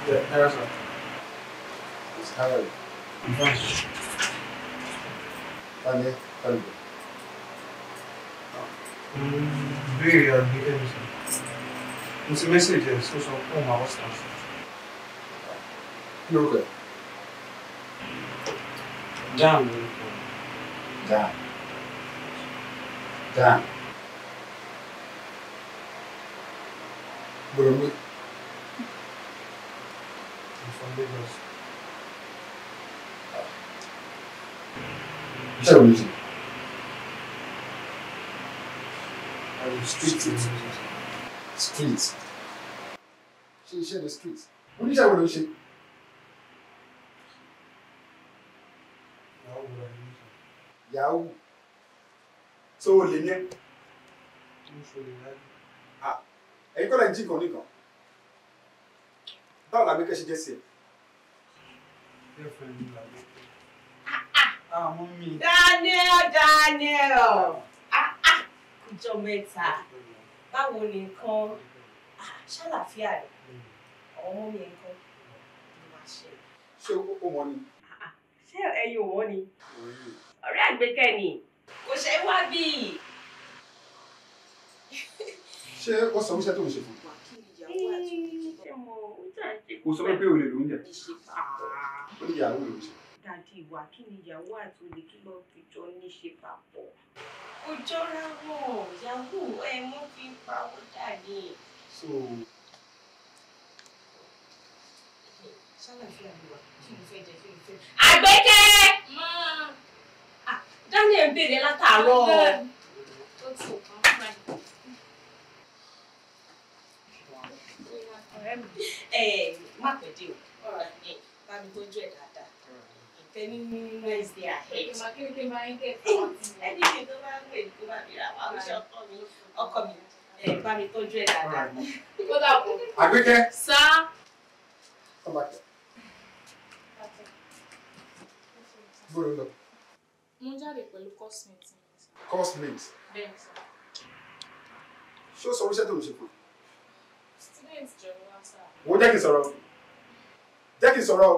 Yes, sir. It's Harry. Yes. Tanya, tell me. Very good, sir. It's a message, so oh my what's that? Look at. Damn. Damn. Damn. From Lagos. Tell me. Streets. Streets. She said the streets. What did you say? Yahoo. So, Linia. Ah. Are you going to go on? Don't let me catch you just mommy. Daniel. Kújọ́ mẹ́ta. Báwo ni nǹkan? Ṣàlàáfíà rẹ̀. Àwọn ọmọ mi nǹkan. Ṣé o mọ̀ ni? Ṣé ẹ̀yin ò mọ̀ ni? Ọ̀rẹ́ Àgbékẹ́ ni. Kò ṣe wá bí. Ṣé ó sọ wíṣẹ́ tó ń ṣe fún? Kò sọ pé o lè lóúnjẹ. Ó ní ìyàwó ló ń ṣe. Dàdí ìwà kí ni ìyàwó àti olè kí ló fi jọ ní ṣe papọ̀? Ó jọra wọn, ìyàwó ẹ mú fi pa ó dàdí. So. Ṣàlàáfíà ni wà kí n fẹ́ jẹ kí n fẹ́. Àgbékẹ́! Daniel ń bèrè látàárọ̀. Ó ti kàn fún ẹ. Má pẹ́ dé o. Bá mi tọ́jú ẹ̀ dáadáa. Ìfẹ́ nínú Wednesday ahead. Ẹni tó bá ń pè tó bá mi ra wá oṣù ọkọ mi. Bá mi tọ́jú ẹ̀ dáadáa. Àgbékẹ́. Sá. Come back here. Bọ́lá lọ. Mo jáde pẹ̀lú cosmate. Cosmate? Bẹ́ẹ̀ sọ. Ṣé o sọ oríṣẹ́ tó ń ṣe fún? Student jọ̀wọ́ wá sáà. Wo jẹ́ kí n sọ̀rọ̀. Jẹ́ kí n sọ̀rọ̀.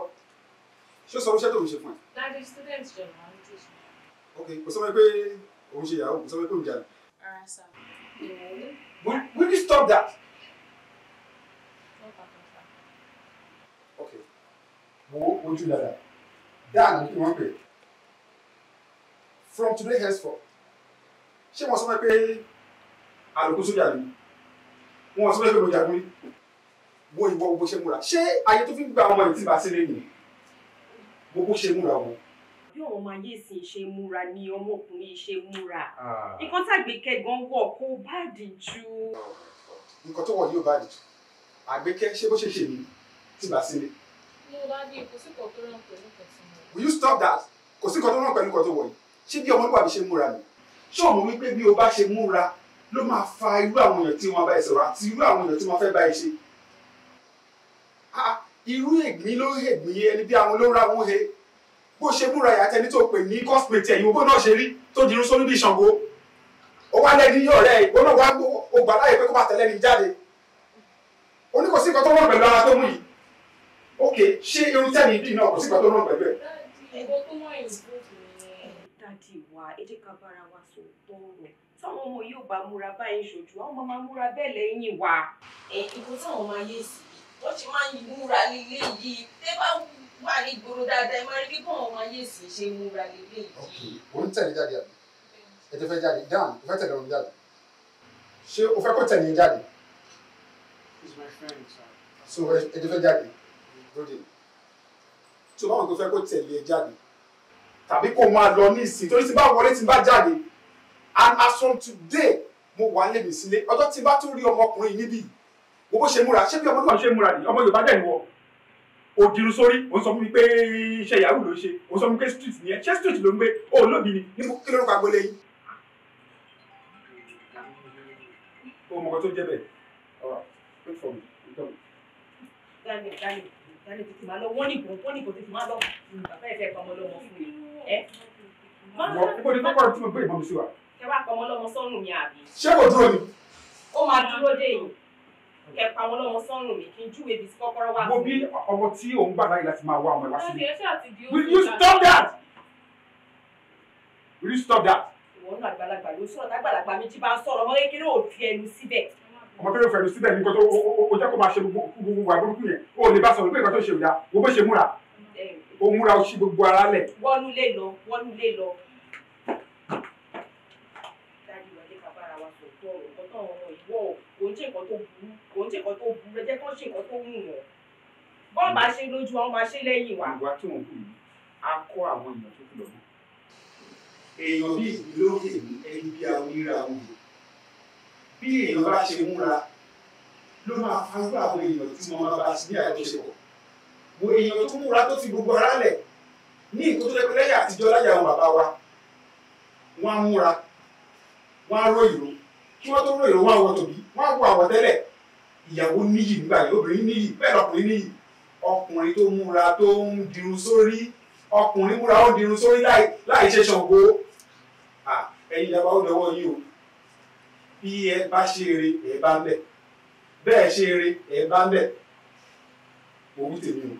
Ṣé o sọ oríṣẹ́ tó ń ṣe fún ẹ? Daddy, student jọ̀wọ́ wá ní tẹ̀sán. Ok, kò sọ pé òun ṣe ìyàwó, kò sọ pé òun jalè. Rárá sá. Will you stop that? Ok. Wo ojú dada. Dáàbò kí wọ́n pè. From today henceforth. Ṣé wọ́n sọ pé àlòkù sójà ni? Wọ́n sọ pé mo jagun rí. Wo ìwọ bó ṣe múra. Ṣé ayé tó fi ń gba ọmọ ìtì bá sílé nìyí? Wo bó ṣe múra wọn. Bí ọmọ ọmọ ayé sì ṣe múra ni ọmọkùnrin ṣe múra. Nǹkan t'Àgbékẹ́ gan wọ̀ kó báàdì jù. Nǹkan tó wọ̀ yóò báàdì jù. Àgbékẹ́ ṣé bó ṣe ṣe ni tí bá sílé? No, Daddy, kò sí nǹkan tó rán pẹ̀lú nǹkan tí mo wọ̀. Will you stop that? Kò sí nǹkan tó rán pẹ̀lú nǹkan tó wọ̀ yìí. Ṣé bí ọmọlúwàbí ṣe múra ni? Ṣé o mọ̀ wípé bí o bá ṣe múra ló máa fa irú àwọn èèyàn tí wọ́n bá ẹ sọ̀rọ̀ àti irú àwọn èèyàn tí wọ́n fẹ́ bá ẹ ṣe? Irú ègbín ló ègbín ẹni bí àwọn olóra wọn he. Bó ṣe múra yàtọ̀ ẹni tó pè ní cosmate ẹ̀yìn owó náà ṣe rí tó dirun sórí bí Ṣàngó. Ó wá lẹ́ni yóò rẹ̀ ìgbó náà wá ó gbà láyè pé kó má tẹ̀lé ní jáde. Ó ní kò sí nǹkan tó rán pẹ̀lú ara tó mú yìí. Ok, ṣé irun tẹ́ni ìdí náà kò sí nǹkan tó rán pẹ̀lú ẹ̀? Ẹ̀gbọ́n tó wọ́n ìbò nìyẹn. Dádì wa, ẹ jẹ́ ká bára wa sọ tọrọ. Táwọn ọmọ yóò bá múra báyìí ṣojú, àwọn ọmọ máa múra bẹ́ẹ̀ lẹ́yìn wa. Ìbò táwọn máa yé sí wọ́n ti máa ń múra lílé yìí tẹ́ bá wà ní ìgboro dáadáa ẹ máa rí bí bọ́ọ̀ máa yé sí ṣe múra lílé yìí. Ok, òun tẹ̀lé jáde àbí? Ẹ ti fẹ́ jáde, dáhùn, o fẹ́ tẹ̀lé òun jáde. Ṣé o fẹ́ kó tẹ̀lé yín jáde? He's my friend, sir. So ẹ ti fẹ́ jáde? Lóde. Tí o bá wọn tó fẹ́ kó tẹ̀lé ẹ jáde. Tàbí kó máa lọ ní ìsìn torí tí bá wọlé tí bá jáde. And as from today, mo wà lé mi sílé. Ọjọ́ tí bá tún rí ọmọkùnrin níbí. Wo bó ṣe múra, ṣé bí ọmọ náà ṣe múra ni? Ọmọ Yorùbá dẹ̀ ni wọ. O dirun sórí, o sọ fún mi pé iṣẹ́ ìyàwó ló ṣe. O sọ fún mi pé street ni ẹ. Ṣé street ló ń gbé? O lóbi ni. Níbo kí lórúkọ agbolé yín? O mọ̀ nǹkan tó jẹ́ bẹ́ẹ̀. Alright, wait for me. Daniel, tètè máa lọ. Wọ́n ní ìbò tètè máa lọ. Bàbá ẹ̀ fẹ́ pamọ́ lọ́mọ fún mi. Wọ́n níbo ni kọ́kọ́rọ́ tí mo gbé ìbọn mi sí wa? Kẹ wá pamọ́ lọ́mọ sọ́nù mi àbí? Ṣé kò dúró ni? Ó máa dúró dé yìí. kẹ pa wọn lọ́mọ sọ́run mi kí n júwe ibi tí kọ́kọ́rọ́ wà Mo fún bí mi. ọmọ tí òun gbà láyé láti máa wá ọmọ ẹ̀ wá Daddy, sílé. ẹ ṣáà ti di Will you stop that? Will you stop that? ìwọ náà àgbàlagbà ló sọ̀rọ̀ tágbàlagbà méjì bá ń sọ̀rọ̀ ọmọ kékeré ò fi ẹnu síbẹ̀. Ọmọ tó lè fẹ̀lú síbẹ̀ ní nǹkan tó o jẹ́ kó máa ṣe gbogbo wà burúkú yẹn. O ò lè bá sọ̀rọ̀ pé nǹkan tó ṣe òyà. Wo bó ṣe múra. O múra o ṣí gbogbo ara lẹ̀. wọ́nú lé lọ. dájú wọlé ká bára wa sọ tó ọ̀rọ̀ nǹkan tó ọ̀rọ̀ ìwọ kò ń ṣe nǹkan tó burú ẹ jẹ́ kó ṣe nǹkan tó wù wọ́n. bọ́ọ̀ bá ṣe lójú àwọn máa ṣe lẹ́yìn wa. Ìwà tí wọ́n kù yìí, a kọ́ àwọn èèyàn tó kù lọ́nà. Èèyàn bí ìlókè ní ẹni bí awíra wọn. Bí èèyàn bá ṣe múra, ló máa fagbá àwọn èèyàn tí wọ́n máa bá sí ní àjọṣepọ̀. Wo èèyàn tó múra tó fi gbogbo ara lẹ̀ ní nǹkan tó lẹ́pẹ́ lẹ́yìn àtijọ́ láyé àwọn bàbá wa. Wọ́n á múra, wọ́n á ró ìró. Kí wọ́n tó ró ìró, wọ́n á wọ tòbí, wọ́n á wọ àwọ̀tẹ́lẹ̀. Ìyàwó níyì nígbà yẹn, obìnrin níyì, bẹ́ẹ̀ lọkùnrin níyì. Ọkùnrin tó múra tó ń dirun sórí, ọkùnrin múra ó dirun sórí láì ṣe Ṣàngó. Ẹ̀yin ìjàmbá ó dọwọ́ yín o. Bí ẹ bá ṣe eré ẹ bá ń bẹ̀, bẹ́ẹ̀ ṣe eré ẹ bá ń bẹ̀. Òwú tèmi o.